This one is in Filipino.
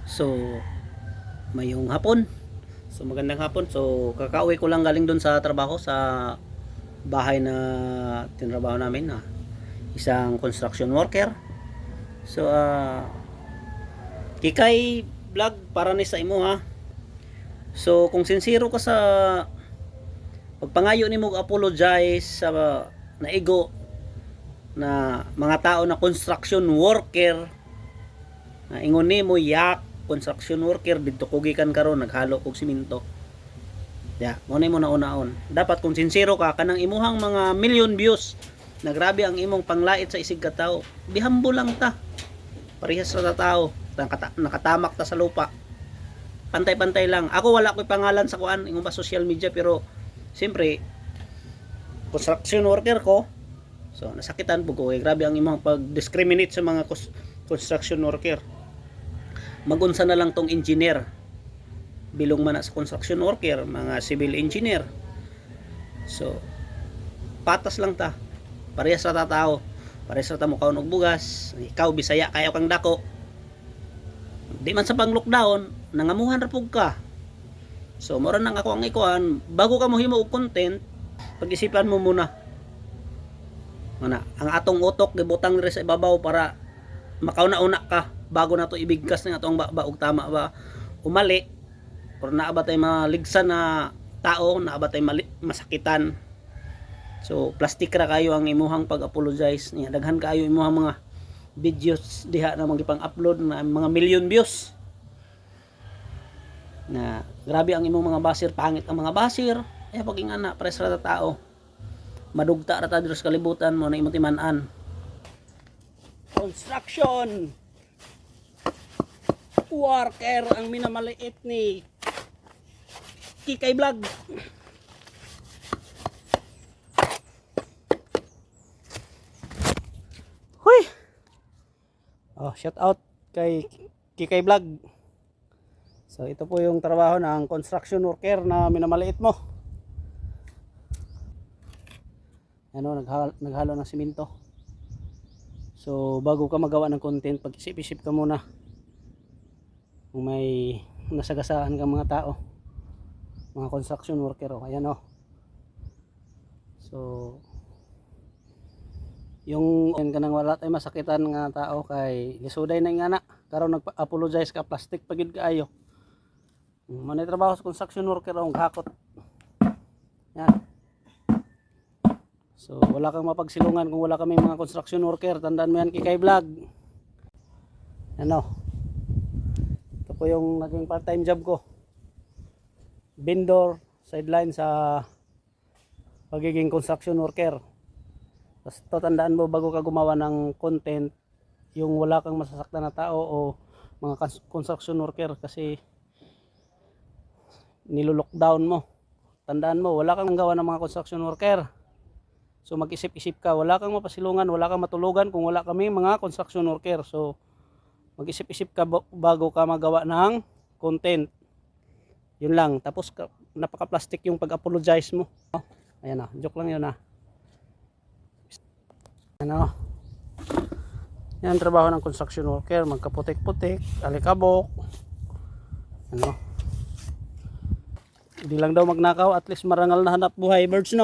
So, mayong hapon. So, magandang hapon. So, kakauwi ko lang galing dun sa trabaho sa bahay na tinrabaho namin na isang construction worker. So, kikay vlog para ni sa imo ha. So, kung sincero ka sa pagpangayo ni mo apologize sa naigo na mga tao na construction worker na ingon nimo yak construction worker didto ko gikan karon naghalo og simento. Mo na mo nauna-on. Dapat kung sincero ka kanang imuhang mga million views na grabe ang imong panglait sa isig ka tao. Bihambo lang ta. Parehas ra ta tao. Nakatamak ta sa lupa. Pantay-pantay lang. Ako wala ko'y pangalan sa kuan ingong ba social media pero siyempre construction worker ko. So nasakitan po ko grabe ang imong pag-discriminate sa mga construction worker. Magunsa na lang tong engineer bilong man sa construction worker, mga civil engineer. So patas lang ta, parehas ra ta tao, parehas ra ta mo kaon og bugas. Ikaw Bisaya kayo kang dako, di man sa pang lockdown nangamuhan ra pug ka. So mora nang ako ang ikuan, bago ka mohimo og content pag-isipan mo muna ana ang atong utok gibutang diri sa ibabaw para makauna-una ka bago na to ibigkas ng atong baog tama ba umali or naaba tay maligsan na tao, naaba tay masakitan. So plastic ra kayo ang imuhang pag-apologize niya. Daghan kayo imuhang mga videos diha na magipang-upload na mga million views. Na grabe ang imong mga basir, pangit ang mga basir. Ay paging ana pres ra ta tao. Madugta ra ta diri sa kalibutan mo na imong timan-an. Construction worker ang minamaliit ni Kikay Vlog. Huy! Shout out kay Kikay Vlog. So ito po yung trabaho ng construction worker na minamaliit mo. Naghalo ng simento. So bago ka magawa ng content, pag-isip-isip ka muna kung may nasagasaan kang mga tao, mga construction worker. Ayan so yung kanang wala tay masakitan nga tao kay lisuday na nga na karon nag-apologize ka, plastic pagid kaayo. Manay trabaho sa construction worker ang hakot yan. So wala kang mapagsilungan kung wala kaming mga construction worker. Tandaan mo yan, Kikay Vlog. Ito po yung naging part-time job ko, vendor sideline sa pagiging construction worker. Tapos tandaan mo bago ka gumawa ng content, yung wala kang masasaktan na tao o mga construction worker kasi nilo-lockdown mo. Tandaan mo, wala kang gawa ng mga construction worker. So mag-isip-isip ka, wala kang mapasilungan, wala kang matulugan kung wala kami mga construction worker. So mag-isip-isip ka bago ka magawa ng content. Yun lang. Tapos napaka-plastic yung pag-apologize mo. Ayan joke lang yun Yan trabaho ng construction worker, magkaputik-putik, alikabok. Hindi lang daw magnakaw, at least marangal na hanap buhay birds